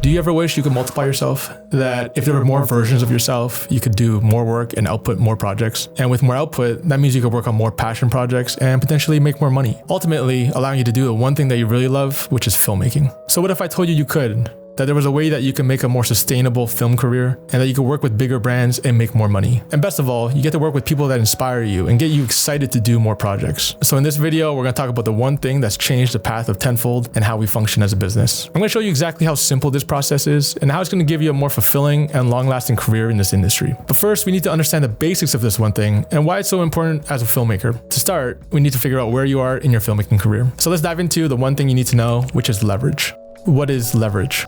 Do you ever wish you could multiply yourself? That if there were more versions of yourself, you could do more work and output more projects. And with more output, that means you could work on more passion projects and potentially make more money, ultimately allowing you to do the one thing that you really love, which is filmmaking. So what if I told you you could? That there was a way that you can make a more sustainable film career and that you could work with bigger brands and make more money. And best of all, you get to work with people that inspire you and get you excited to do more projects. So in this video, we're going to talk about the one thing that's changed the path of Tenfold and how we function as a business. I'm going to show you exactly how simple this process is and how it's going to give you a more fulfilling and long-lasting career in this industry. But first, we need to understand the basics of this one thing and why it's so important as a filmmaker. To start, we need to figure out where you are in your filmmaking career. So let's dive into the one thing you need to know, which is leverage. What is leverage?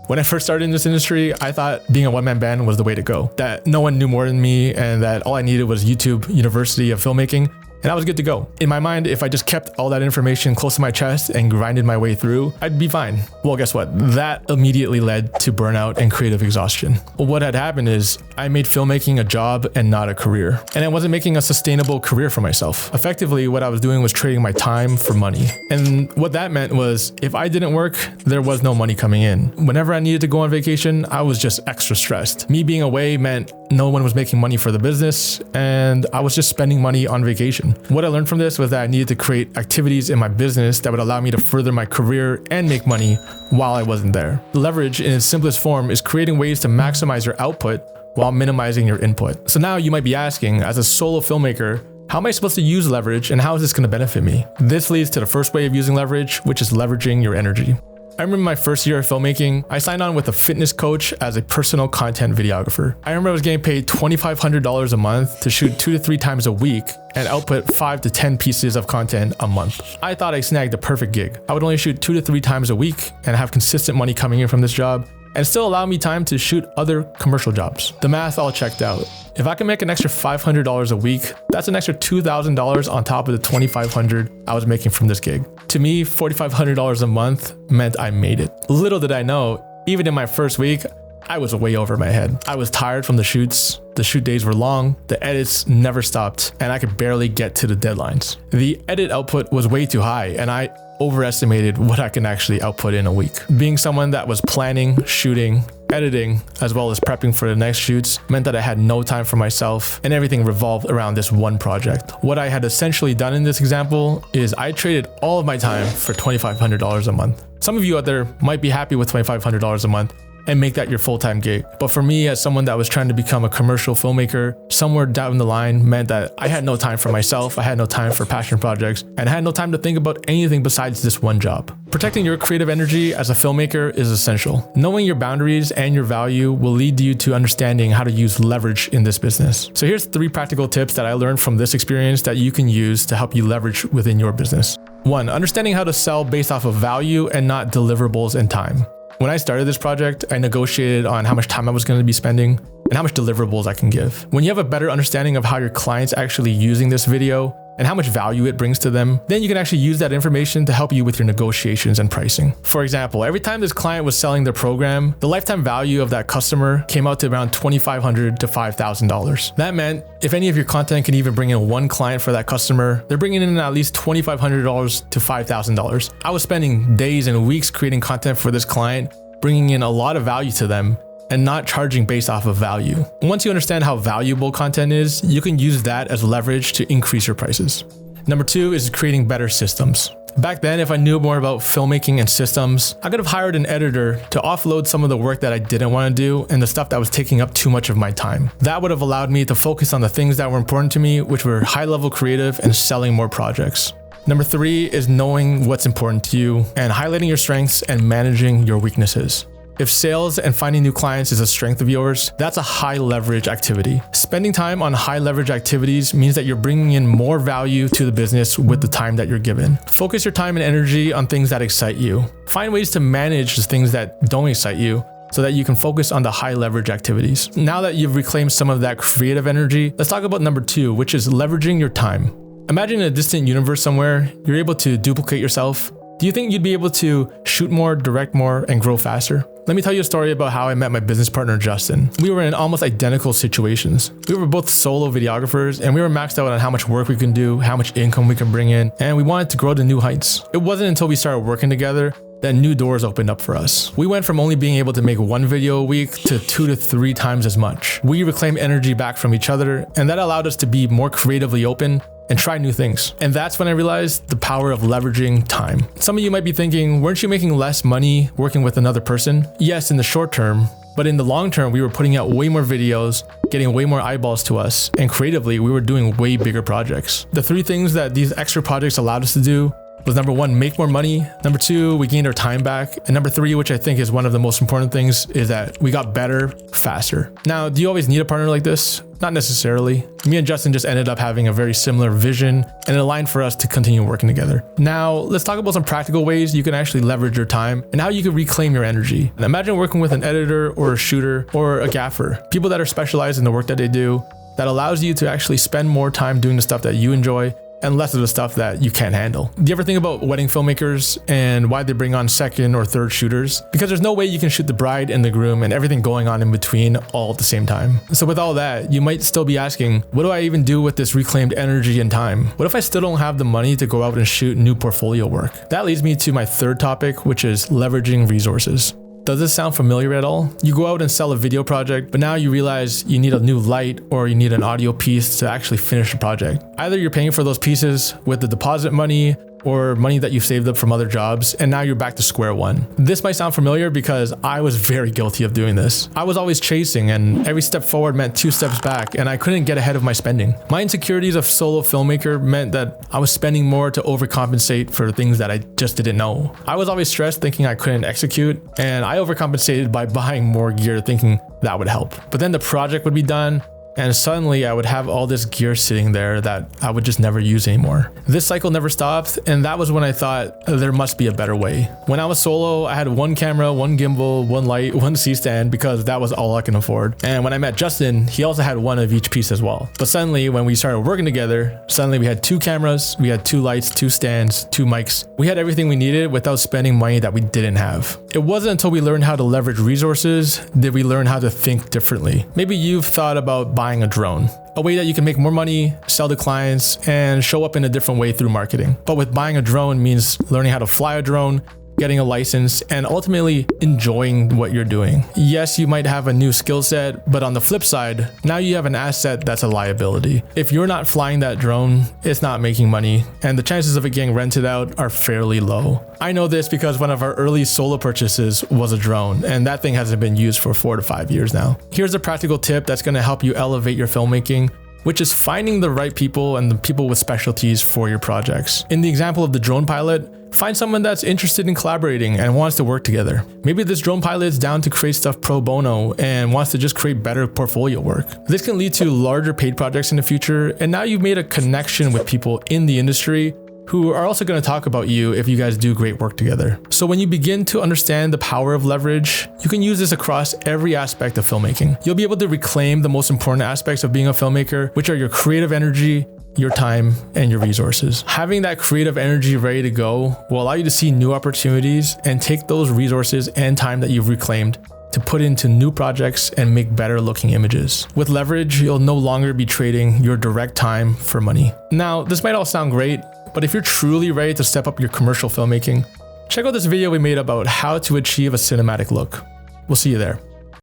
When I first started in this industry, I thought being a one-man band was the way to go, that no one knew more than me and that all I needed was YouTube University of Filmmaking, and I was good to go. In my mind, if I just kept all that information close to my chest and grinded my way through, I'd be fine. Well, guess what? That immediately led to burnout and creative exhaustion. Well, what had happened is I made filmmaking a job and not a career, and I wasn't making a sustainable career for myself. Effectively, what I was doing was trading my time for money. And what that meant was if I didn't work, there was no money coming in. Whenever I needed to go on vacation, I was just extra stressed. Me being away meant no one was making money for the business, and I was just spending money on vacation. What I learned from this was that I needed to create activities in my business that would allow me to further my career and make money while I wasn't there. Leverage in its simplest form is creating ways to maximize your output while minimizing your input. So now you might be asking, as a solo filmmaker, how am I supposed to use leverage and how is this going to benefit me? This leads to the first way of using leverage, which is leveraging your energy. I remember my first year of filmmaking, I signed on with a fitness coach as a personal content videographer. I remember I was getting paid $2,500 a month to shoot 2 to 3 times a week and output 5 to 10 pieces of content a month. I thought I snagged the perfect gig. I would only shoot 2 to 3 times a week and have consistent money coming in from this job and still allow me time to shoot other commercial jobs. The math all checked out. If I can make an extra $500 a week, that's an extra $2,000 on top of the $2,500 I was making from this gig. To me, $4,500 a month meant I made it. Little did I know, even in my first week, I was way over my head. I was tired from the shoots. The shoot days were long, the edits never stopped, and I could barely get to the deadlines. The edit output was way too high, and I overestimated what I can actually output in a week. Being someone that was planning, shooting, editing, as well as prepping for the next shoots meant that I had no time for myself and everything revolved around this one project. What I had essentially done in this example is I traded all of my time for $2,500 a month. Some of you out there might be happy with $2,500 a month and make that your full-time gig. But for me, as someone that was trying to become a commercial filmmaker, somewhere down the line meant that I had no time for myself, I had no time for passion projects, and I had no time to think about anything besides this one job. Protecting your creative energy as a filmmaker is essential. Knowing your boundaries and your value will lead you to understanding how to use leverage in this business. So here's 3 practical tips that I learned from this experience that you can use to help you leverage within your business. 1, understanding how to sell based off of value and not deliverables and time. When I started this project, I negotiated on how much time I was going to be spending and how much deliverables I can give. When you have a better understanding of how your client's actually using this video and how much value it brings to them, then you can actually use that information to help you with your negotiations and pricing. For example, every time this client was selling their program, the lifetime value of that customer came out to around $2,500 to $5,000. That meant if any of your content can even bring in 1 client for that customer, they're bringing in at least $2,500 to $5,000. I was spending days and weeks creating content for this client, bringing in a lot of value to them, and not charging based off of value. Once you understand how valuable content is, you can use that as leverage to increase your prices. Number 2 is creating better systems. Back then, if I knew more about filmmaking and systems, I could have hired an editor to offload some of the work that I didn't want to do and the stuff that was taking up too much of my time. That would have allowed me to focus on the things that were important to me, which were high-level creative and selling more projects. Number 3 is knowing what's important to you and highlighting your strengths and managing your weaknesses. If sales and finding new clients is a strength of yours, that's a high leverage activity. Spending time on high leverage activities means that you're bringing in more value to the business with the time that you're given. Focus your time and energy on things that excite you. Find ways to manage the things that don't excite you so that you can focus on the high leverage activities. Now that you've reclaimed some of that creative energy, let's talk about number 2, which is leveraging your time. Imagine in a distant universe somewhere, you're able to duplicate yourself. Do you think you'd be able to shoot more, direct more, and grow faster? Let me tell you a story about how I met my business partner, Justin. We were in almost identical situations. We were both solo videographers and we were maxed out on how much work we can do, how much income we can bring in, and we wanted to grow to new heights. It wasn't until we started working together then new doors opened up for us. We went from only being able to make 1 video a week to 2 to 3 times as much. We reclaimed energy back from each other, and that allowed us to be more creatively open and try new things. And that's when I realized the power of leveraging time. Some of you might be thinking, weren't you making less money working with another person? Yes, in the short term, but in the long term, we were putting out way more videos, getting way more eyeballs to us, and creatively, we were doing way bigger projects. The 3 things that these extra projects allowed us to do was number 1, make more money. Number 2, we gained our time back. And number 3, which I think is one of the most important things, is that we got better faster. Now, do you always need a partner like this? Not necessarily. Me and Justin just ended up having a very similar vision and it aligned for us to continue working together. Now, let's talk about some practical ways you can actually leverage your time and how you can reclaim your energy. And imagine working with an editor or a shooter or a gaffer, people that are specialized in the work that they do, that allows you to actually spend more time doing the stuff that you enjoy and less of the stuff that you can't handle. Do you ever think about wedding filmmakers and why they bring on 2nd or 3rd shooters? Because there's no way you can shoot the bride and the groom and everything going on in between all at the same time. So with all that, you might still be asking, what do I even do with this reclaimed energy and time? What if I still don't have the money to go out and shoot new portfolio work? That leads me to my 3rd topic, which is leveraging resources. Does this sound familiar at all? You go out and sell a video project, but now you realize you need a new light or you need an audio piece to actually finish the project. Either you're paying for those pieces with the deposit money or money that you've saved up from other jobs, and now you're back to square one. This might sound familiar because I was very guilty of doing this. I was always chasing, and every step forward meant 2 steps back, and I couldn't get ahead of my spending. My insecurities of solo filmmaker meant that I was spending more to overcompensate for things that I just didn't know. I was always stressed thinking I couldn't execute, and I overcompensated by buying more gear thinking that would help. But then the project would be done, and suddenly I would have all this gear sitting there that I would just never use anymore. This cycle never stopped, and that was when I thought there must be a better way. When I was solo, I had 1 camera, 1 gimbal, 1 light, 1 C-stand because that was all I can afford. And when I met Justin, he also had 1 of each piece as well. But suddenly when we started working together, suddenly we had 2 cameras, we had 2 lights, 2 stands, 2 mics. We had everything we needed without spending money that we didn't have. It wasn't until we learned how to leverage resources that we learned how to think differently. Maybe you've thought about buying a drone, a way that you can make more money, sell to clients, and show up in a different way through marketing. But with buying a drone means learning how to fly a drone, getting a license, and ultimately enjoying what you're doing. Yes, you might have a new skill set, but on the flip side, now you have an asset that's a liability. If you're not flying that drone, it's not making money, and the chances of it getting rented out are fairly low. I know this because one of our early solo purchases was a drone, and that thing hasn't been used for 4 to 5 years now. Here's a practical tip that's going to help you elevate your filmmaking, which is finding the right people and the people with specialties for your projects. In the example of the drone pilot, find someone that's interested in collaborating and wants to work together. Maybe this drone pilot is down to create stuff pro bono and wants to just create better portfolio work. This can lead to larger paid projects in the future, and now you've made a connection with people in the industry who are also going to talk about you if you guys do great work together. So when you begin to understand the power of leverage, you can use this across every aspect of filmmaking. You'll be able to reclaim the most important aspects of being a filmmaker, which are your creative energy, your time, and your resources. Having that creative energy ready to go will allow you to see new opportunities and take those resources and time that you've reclaimed to put into new projects and make better looking images. With leverage, you'll no longer be trading your direct time for money. Now, this might all sound great, but if you're truly ready to step up your commercial filmmaking, check out this video we made about how to achieve a cinematic look. We'll see you there.